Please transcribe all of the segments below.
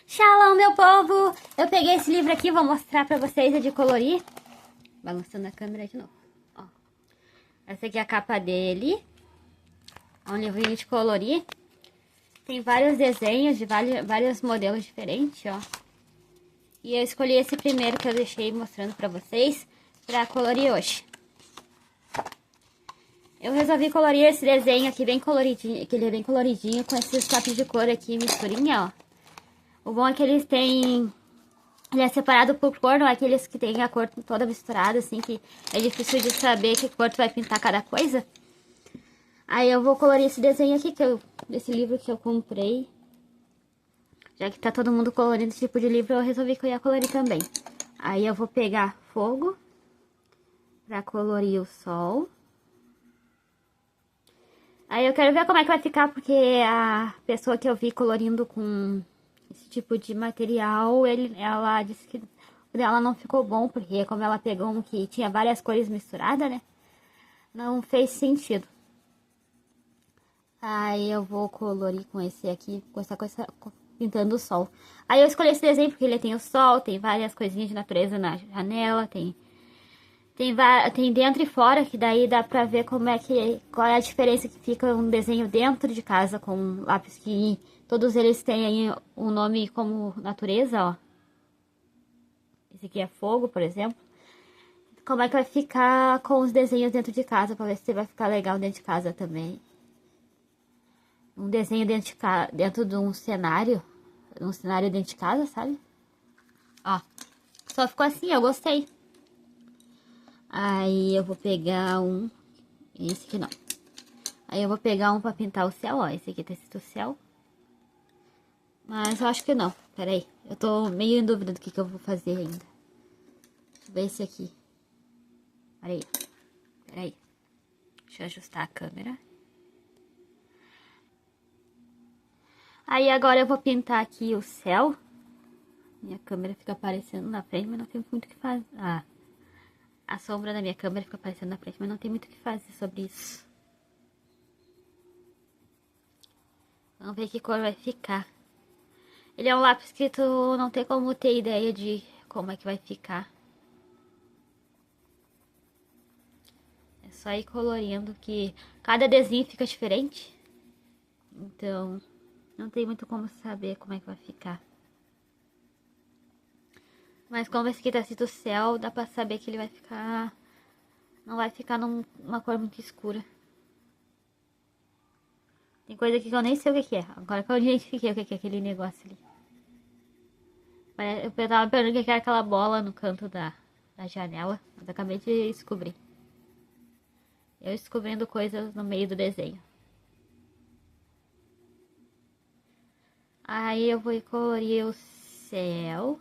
Shalom, meu povo! Eu peguei esse livro aqui, vou mostrar pra vocês, é de colorir. Balançando a câmera de novo. Ó. Essa aqui é a capa dele. É um livrinho de colorir. Tem vários desenhos de vários modelos diferentes, ó. E eu escolhi esse primeiro que eu deixei mostrando pra vocês, pra colorir hoje. Eu resolvi colorir esse desenho aqui bem coloridinho, que ele é bem coloridinho, com esses lápis de cor aqui, misturinha, ó. O bom é que eles têm... Ele é separado por cor, não é aqueles que tem a cor toda misturada, assim, que é difícil de saber que cor tu vai pintar cada coisa. Aí eu vou colorir esse desenho aqui, desse livro que eu comprei. Já que tá todo mundo colorindo esse tipo de livro, eu resolvi que eu ia colorir também. Aí eu vou pegar fogo pra colorir o sol. Aí eu quero ver como é que vai ficar, porque a pessoa que eu vi colorindo com esse tipo de material, ela disse que o dela não ficou bom, porque como ela pegou um que tinha várias cores misturadas, né? Não fez sentido. Aí eu vou colorir com esse aqui, com essa coisa, pintando o sol. Aí eu escolhi esse desenho porque ele tem o sol, tem várias coisinhas de natureza na janela, tem dentro e fora, que daí dá pra ver qual é a diferença que fica um desenho dentro de casa com lápis que todos eles têm um nome como natureza, ó. Esse aqui é fogo, por exemplo. Como é que vai ficar com os desenhos dentro de casa, pra ver se vai ficar legal dentro de casa também. Um desenho dentro de um cenário dentro de casa, sabe? Ó, só ficou assim, eu gostei. Aí eu vou pegar esse aqui não. Aí eu vou pegar um pra pintar o céu, ó. Esse aqui tá escrito céu. Mas eu acho que não. Pera aí. Eu tô meio em dúvida do que eu vou fazer ainda. Deixa eu ver esse aqui. Pera aí. Pera aí. Deixa eu ajustar a câmera. Aí agora eu vou pintar aqui o céu. Minha câmera fica aparecendo na frente, mas não tem muito o que fazer. Ah, a sombra da minha câmera fica aparecendo na frente, mas não tem muito o que fazer sobre isso. Vamos ver que cor vai ficar. Ele é um lápis que tu não tem como ter ideia de como é que vai ficar. É só ir colorindo que cada desenho fica diferente. Então, não tem muito como saber como é que vai ficar. Mas como esse aqui tá escrito céu, dá pra saber que ele vai ficar... Não vai ficar numa cor muito escura. Tem coisa aqui que eu nem sei o que é. Agora que eu identifiquei o que é aquele negócio ali. Eu tava perguntando o que era aquela bola no canto da janela. Mas acabei de descobrir. Eu descobrindo coisas no meio do desenho. Aí eu vou colorir o céu.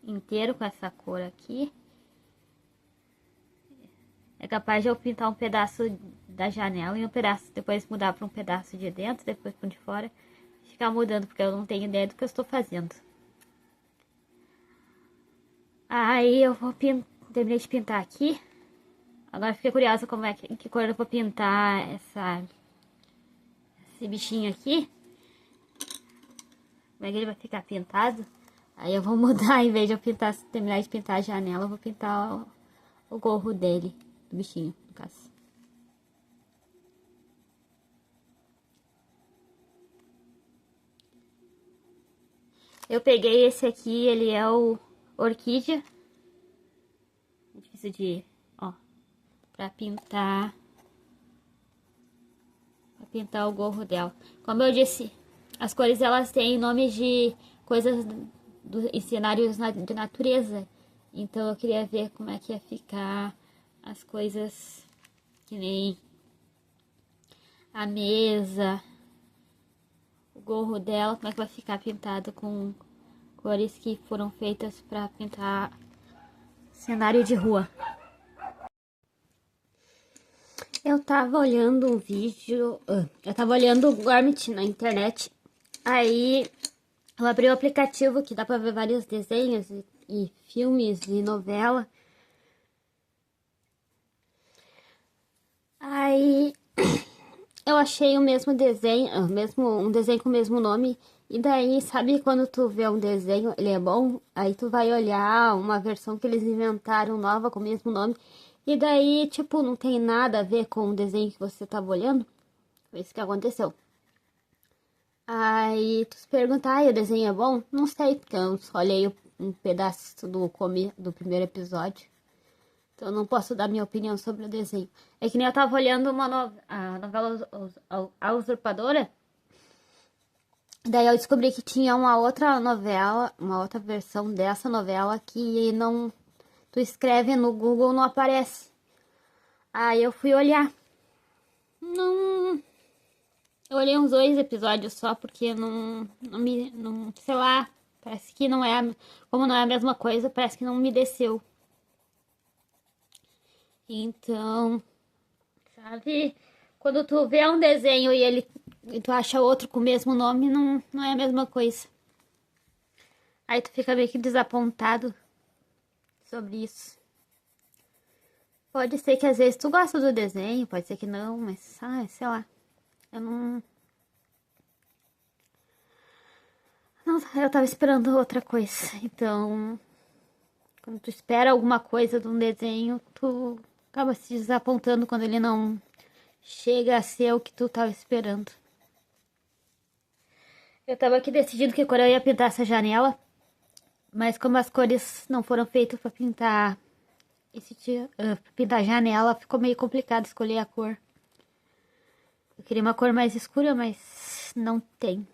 Inteiro com essa cor aqui. É capaz de eu pintar um pedaço da janela e um pedaço, depois mudar para um pedaço de dentro, depois para um de fora. Ficar mudando, porque eu não tenho ideia do que eu estou fazendo. Aí eu vou terminei de pintar aqui. Agora fiquei curiosa como é que cor eu vou pintar esse bichinho aqui. Como é que ele vai ficar pintado. Aí eu vou mudar, em vez de eu terminar de pintar a janela, eu vou pintar o gorro dele, do bichinho, no caso. Eu peguei esse aqui, ele é o orquídea. É difícil de, ó, pra pintar o gorro dela. Como eu disse, as cores elas têm nomes de coisas em cenários de natureza. Então eu queria ver como é que ia ficar as coisas que nem a mesa, o gorro dela, como é que vai ficar pintado com cores que foram feitas para pintar cenário de rua. Eu tava olhando um vídeo, eu tava olhando o Gormit na internet, aí eu abri o aplicativo que dá pra ver vários desenhos e filmes e novela. Aí eu achei o mesmo desenho, um desenho com o mesmo nome. E daí, sabe quando tu vê um desenho, ele é bom, aí tu vai olhar uma versão que eles inventaram nova com o mesmo nome. E daí, tipo, não tem nada a ver com o desenho que você tava olhando. Foi isso que aconteceu. Aí tu se pergunta, o desenho é bom? Não sei, porque eu só olhei um pedaço do primeiro episódio. Então eu não posso dar minha opinião sobre o desenho. É que nem eu tava olhando a novela A Usurpadora. Daí eu descobri que tinha uma outra novela, uma outra versão dessa novela que não... Tu escreve no Google, não aparece. Aí eu fui olhar. Não... Eu olhei uns 2 episódios só, porque não, sei lá, parece que não é, como não é a mesma coisa, parece que não me desceu. Então, sabe, quando tu vê um desenho e tu acha outro com o mesmo nome, não é a mesma coisa. Aí tu fica meio que desapontado sobre isso. Pode ser que às vezes tu gosta do desenho, pode ser que não, mas, sei lá, eu não... Não, eu tava esperando outra coisa, então... Quando tu espera alguma coisa de um desenho, tu acaba se desapontando quando ele não chega a ser o que tu tava esperando. Eu tava aqui decidindo que cor eu ia pintar essa janela, mas como as cores não foram feitas pra pintar pra pintar a janela, ficou meio complicado escolher a cor. Eu queria uma cor mais escura, mas não tem.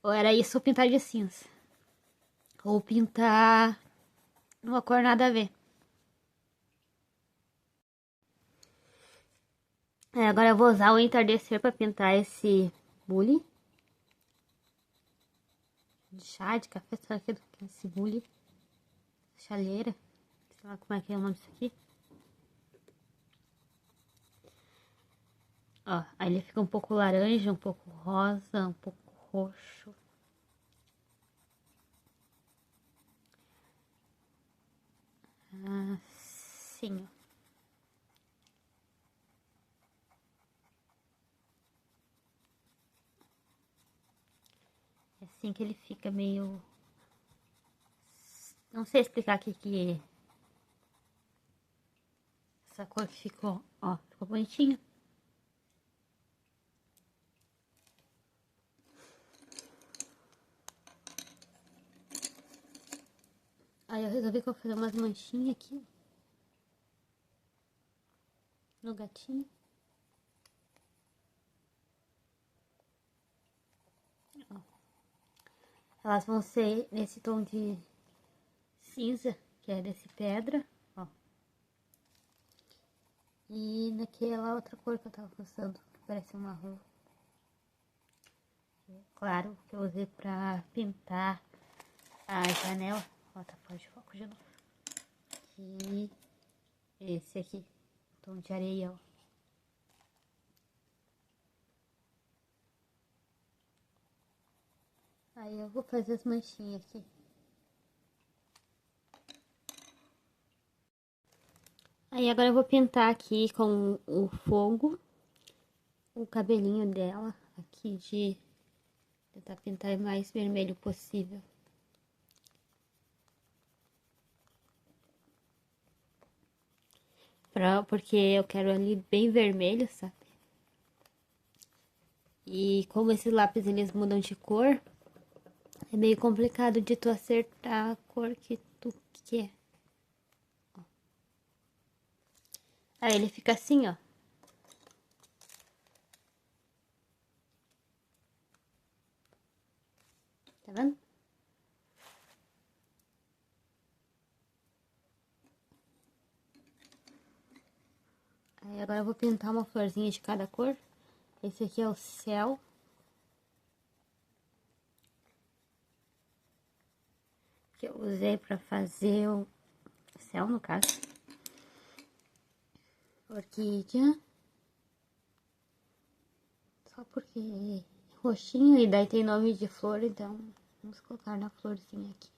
Ou era isso ou pintar de cinza. Ou pintar uma cor nada a ver. Agora eu vou usar o entardecer pra pintar esse bule. De chá, de café, será que é esse bule? Chaleira. Sei lá como é que é o nome disso aqui. Ó, aí ele fica um pouco laranja, um pouco rosa, um pouco roxo. Assim, ó. É assim que ele fica meio... Não sei explicar o que é. Essa cor que ficou, ó, ficou bonitinho. Aí eu resolvi que eu vou fazer umas manchinhas aqui. No gatinho. Ó. Elas vão ser nesse tom de cinza, que é desse pedra, ó. E naquela outra cor que eu tava usando, que parece um marrom. Claro, que eu usei pra pintar a janela. Ó, tá fora de foco de novo. E esse aqui, tom de areia, ó. Aí eu vou fazer as manchinhas aqui. Aí agora eu vou pintar aqui com o fogo o cabelinho dela aqui, de tentar pintar o mais vermelho possível. Porque eu quero ali bem vermelho, sabe? E como esses lápis eles mudam de cor, é meio complicado de tu acertar a cor que tu quer. Aí ele fica assim, ó. Tá vendo? Aí agora eu vou pintar uma florzinha de cada cor. Esse aqui é o céu. Que eu usei pra fazer o céu, no caso. Orquídea. Só porque é roxinho e daí tem nome de flor, então vamos colocar na florzinha aqui.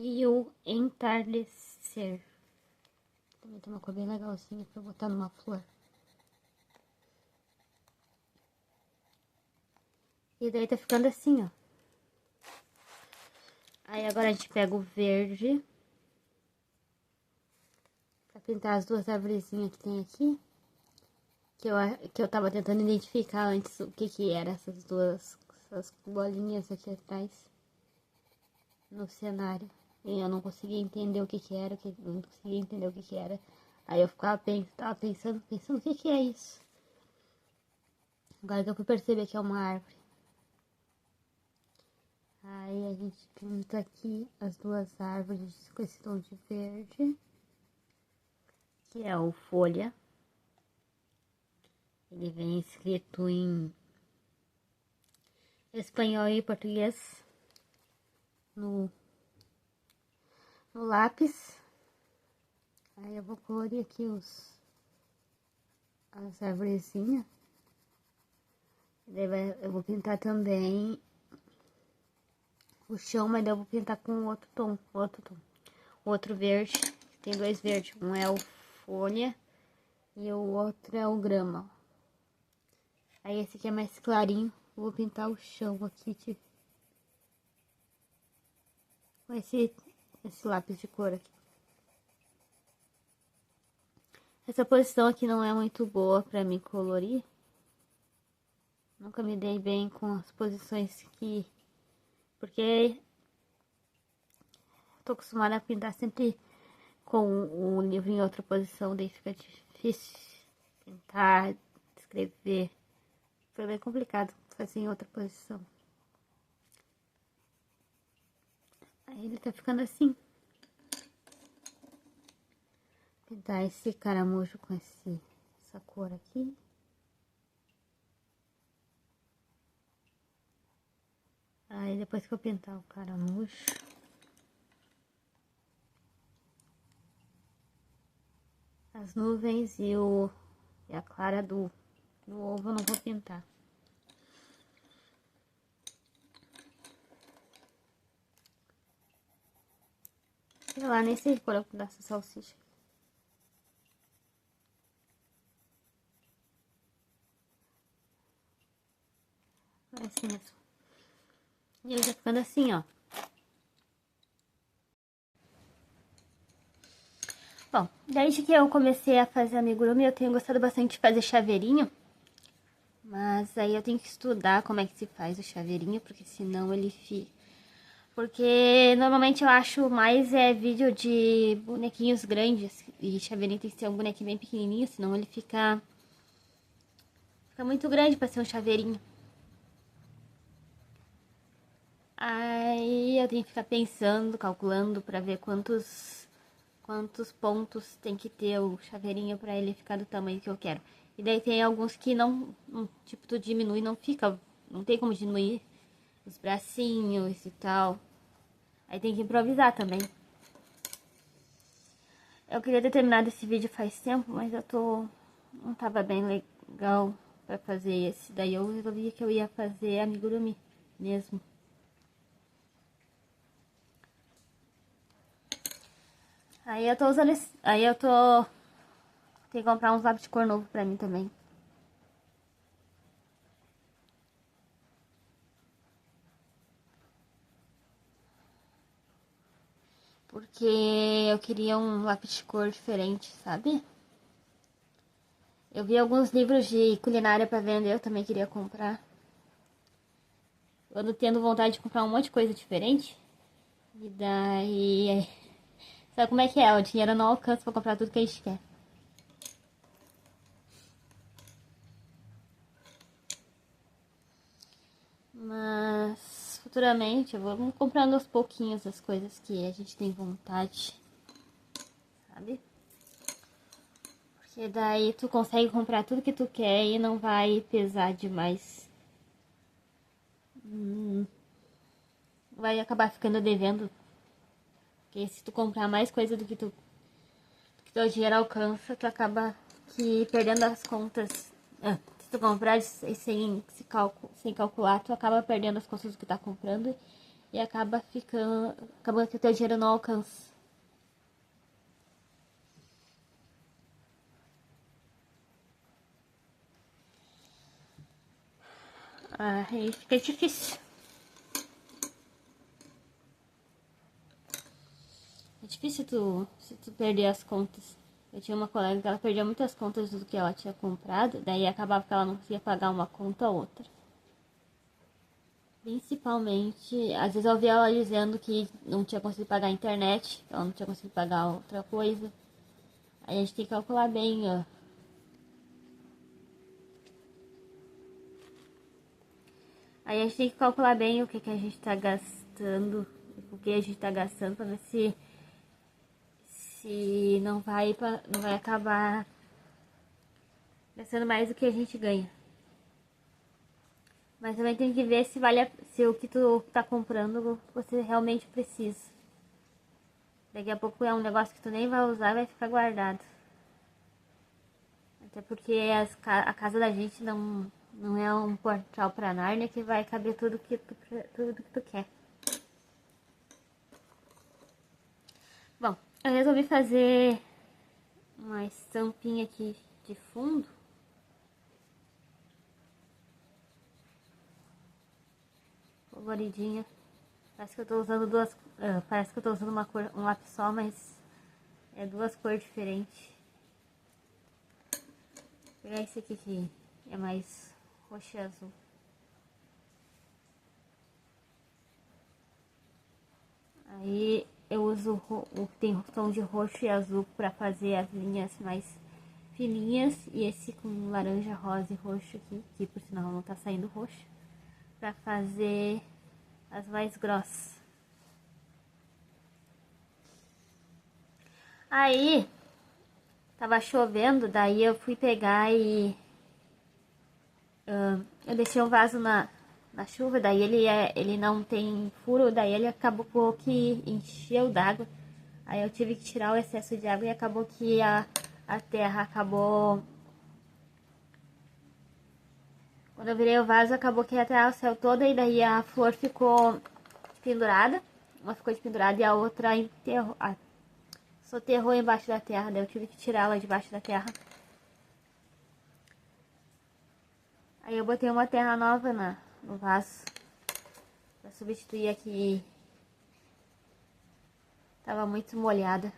e o entardecer. Também tem uma cor bem legalzinha pra botar numa flor. E daí tá ficando assim, ó. Aí agora a gente pega o verde pra pintar as duas arvorezinhas que tem aqui. Que eu tava tentando identificar antes o que era essas bolinhas aqui atrás no cenário. E eu não conseguia entender o que era, não conseguia entender o que era. Aí eu tava pensando o que é isso. Agora que eu fui perceber que é uma árvore. Aí a gente pinta aqui as duas árvores com esse tom de verde, que é o folha. Ele vem escrito em espanhol e português no lápis. Aí eu vou colorir aqui as arvorezinhas. Eu vou pintar também o chão, mas daí eu vou pintar com outro verde. Tem dois verdes, um é o folha e o outro é o grama. Aí esse aqui é mais clarinho, eu vou pintar o chão aqui com esse lápis de cor aqui. Essa posição aqui não é muito boa pra mim colorir. Nunca me dei bem com as posições que... Porque tô acostumada a pintar sempre com o livro em outra posição, daí fica difícil pintar, escrever. Foi bem complicado fazer em outra posição. Aí ele tá ficando assim. Pintar esse caramujo com essa cor aqui. Aí depois que eu pintar o caramujo, as nuvens e a clara do ovo eu não vou pintar. Sei lá, nem sei por onde dessa salsicha. É assim mesmo. E ele tá ficando assim, ó. Bom, desde que eu comecei a fazer amigurumi, eu tenho gostado bastante de fazer chaveirinho. Mas aí eu tenho que estudar como é que se faz o chaveirinho, porque senão ele fica... Porque normalmente eu acho mais vídeo de bonequinhos grandes. E chaveirinho tem que ser um bonequinho bem pequenininho, senão ele fica muito grande pra ser um chaveirinho. Aí eu tenho que ficar pensando, calculando pra ver quantos pontos tem que ter o chaveirinho pra ele ficar do tamanho que eu quero. E daí tem alguns que não tipo, tu diminui, não fica, não tem como diminuir os bracinhos e tal. Aí tem que improvisar também. Eu queria ter terminado esse vídeo faz tempo, mas não tava bem legal pra fazer esse. Daí eu resolvi que eu ia fazer amigurumi mesmo. Aí eu tô usando esse... Aí eu tô... Tem que comprar uns lápis de cor novo pra mim também. Porque eu queria um lápis de cor diferente, sabe? Eu vi alguns livros de culinária pra vender, eu também queria comprar. Eu ando tendo vontade de comprar um monte de coisa diferente. E daí... Sabe como é que é? O dinheiro não alcança pra comprar tudo que a gente quer. Mas futuramente eu vou comprando aos pouquinhos as coisas que a gente tem vontade, sabe? Porque daí tu consegue comprar tudo que tu quer e não vai pesar demais. Vai acabar ficando devendo. Porque se tu comprar mais coisa do que teu dinheiro alcança, tu acaba que perdendo as contas. Se tu comprar sem calcular, tu acaba perdendo as contas do que tá comprando e acaba que o teu dinheiro não alcança. Aí fica difícil. É difícil se tu perder as contas. Eu tinha uma colega que ela perdia muitas contas do que ela tinha comprado, daí acabava que ela não conseguia pagar uma conta ou outra. Principalmente, às vezes eu ouvia ela dizendo que não tinha conseguido pagar a internet, que ela não tinha conseguido pagar outra coisa. Aí a gente tem que calcular bem, ó. Aí a gente tem que calcular bem o que a gente tá gastando, o que a gente tá gastando, pra ver se não vai acabar gastando mais do que a gente ganha. Mas também tem que ver se o que tu tá comprando você realmente precisa. Daqui a pouco é um negócio que tu nem vai usar e vai ficar guardado. Até porque a casa da gente não é um portal pra Nárnia que vai caber tudo que tu quer. Bom, eu resolvi fazer uma estampinha aqui de fundo. Coloridinha. Parece que eu tô usando parece que eu tô usando um lápis só, mas é duas cores diferentes. Vou pegar esse aqui que é mais roxo e azul. Aí eu uso o que tem tom de roxo e azul para fazer as linhas mais fininhas. E esse com laranja, rosa e roxo aqui, que por sinal não tá saindo roxo, para fazer as mais grossas. Aí tava chovendo, daí eu fui pegar e eu deixei um vaso na chuva, daí ele não tem furo, daí ele acabou que encheu d'água. Aí eu tive que tirar o excesso de água e acabou que a terra acabou... Quando eu virei o vaso, acabou que a terra saiu toda e daí a flor ficou pendurada. Uma ficou pendurada e a outra soterrou embaixo da terra, daí eu tive que tirá-la debaixo da terra. Aí eu botei uma terra nova no vaso pra substituir a que tava muito molhada.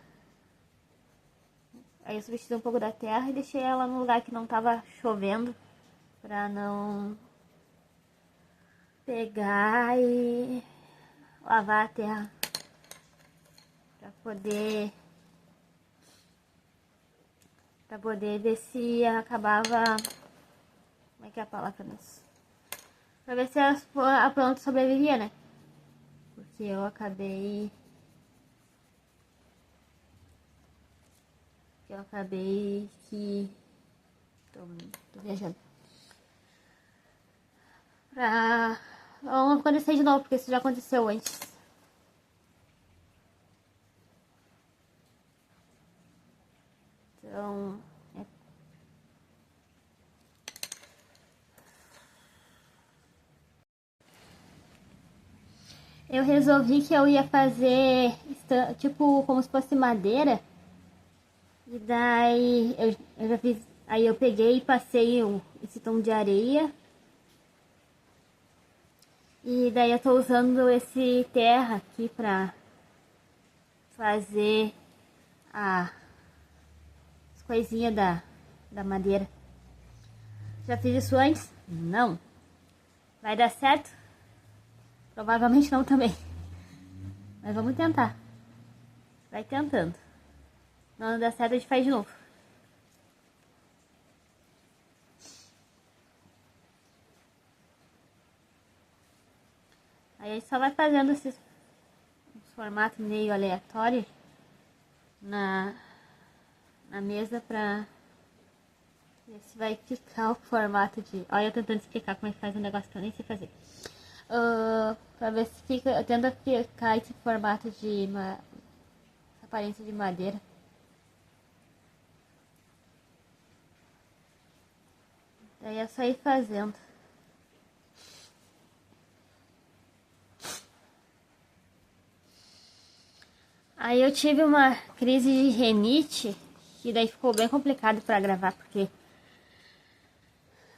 Aí eu substituí um pouco da terra e deixei ela num lugar que não tava chovendo, pra não pegar e lavar a terra, pra poder ver se acabava... Como é que é a palavra nisso? Pra ver se a planta sobrevivia, né? Porque eu acabei que... Tô viajando. Pra não acontecer de novo, porque isso já aconteceu antes. Então... Eu resolvi que eu ia fazer tipo como se fosse madeira. E daí eu já fiz. Aí eu peguei e passei esse tom de areia. E daí eu tô usando esse terra aqui pra fazer as coisinhas da madeira. Já fiz isso antes? Não. Vai dar certo? Provavelmente não também. Mas vamos tentar. Vai tentando. Não dá certo, a gente faz de novo. Aí a gente só vai fazendo esses formatos meio aleatórios na mesa pra ver se vai ficar o formato de... Olha eu tentando explicar como é que faz um negócio que eu nem sei fazer. Pra ver se fica... Tenta ficar esse formato de... aparência de madeira. Daí é só ir fazendo. Aí eu tive uma crise de rinite, que daí ficou bem complicado pra gravar, porque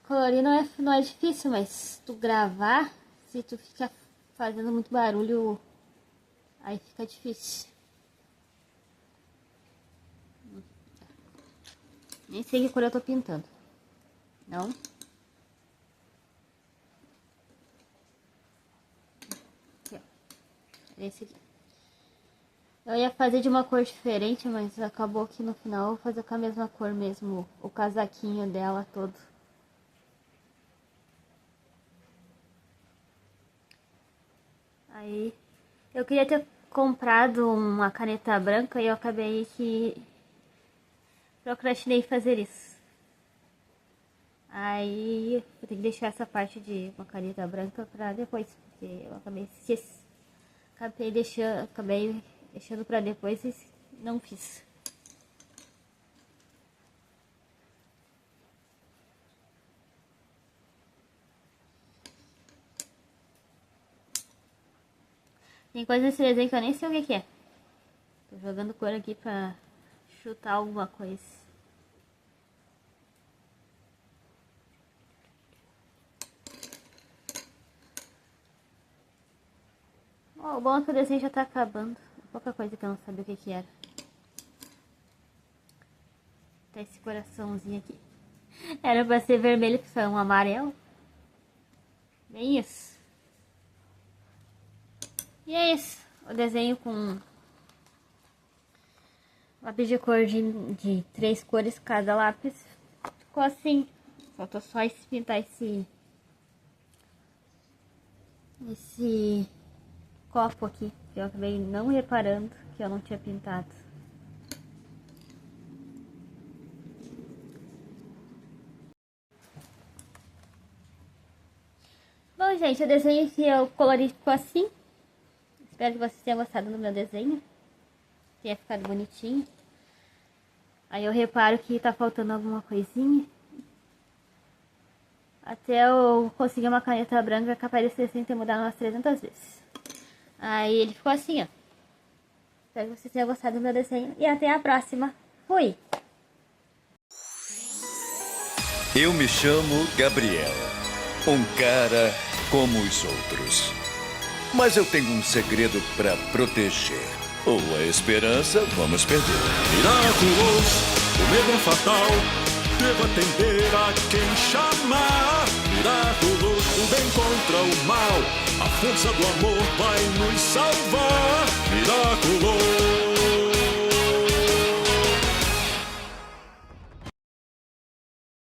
colorir não é difícil, mas tu gravar, se tu fica fazendo muito barulho, aí fica difícil. Nem sei que cor eu tô pintando. Não. Aqui, ó. Esse aqui. Eu ia fazer de uma cor diferente, mas acabou que no final eu vou fazer com a mesma cor mesmo, o casaquinho dela todo. Aí, eu queria ter comprado uma caneta branca e eu acabei que procrastinei fazer isso. Aí, vou ter que deixar essa parte de uma caneta branca pra depois, porque eu acabei deixando pra depois e não fiz. Tem coisa nesse desenho que eu nem sei o que é. Tô jogando cor aqui pra chutar alguma coisa. Oh, o bom é que o desenho já tá acabando. Pouca coisa que eu não sabia o que era. Tá esse coraçãozinho aqui. Era pra ser vermelho, que foi um amarelo. Bem isso. E é isso. O desenho com lápis de cor de 3 cores cada lápis. Ficou assim. Faltou só pintar esse copo aqui. Que eu acabei não reparando que eu não tinha pintado. Bom, gente, o desenho que eu colori ficou assim. Espero que vocês tenham gostado do meu desenho. Tenha ficado bonitinho. Aí eu reparo que tá faltando alguma coisinha. Até eu conseguir uma caneta branca é capaz desse desenho ter mudado umas 300 vezes. Aí ele ficou assim, ó. Espero que vocês tenham gostado do meu desenho. E até a próxima. Fui! Eu me chamo Gabriel. Um cara como os outros. Mas eu tenho um segredo para proteger. Ou a esperança, vamos perder. Miraculous, o medo é fatal. Devo atender a quem chamar. Miraculous, o bem contra o mal. A força do amor vai nos salvar.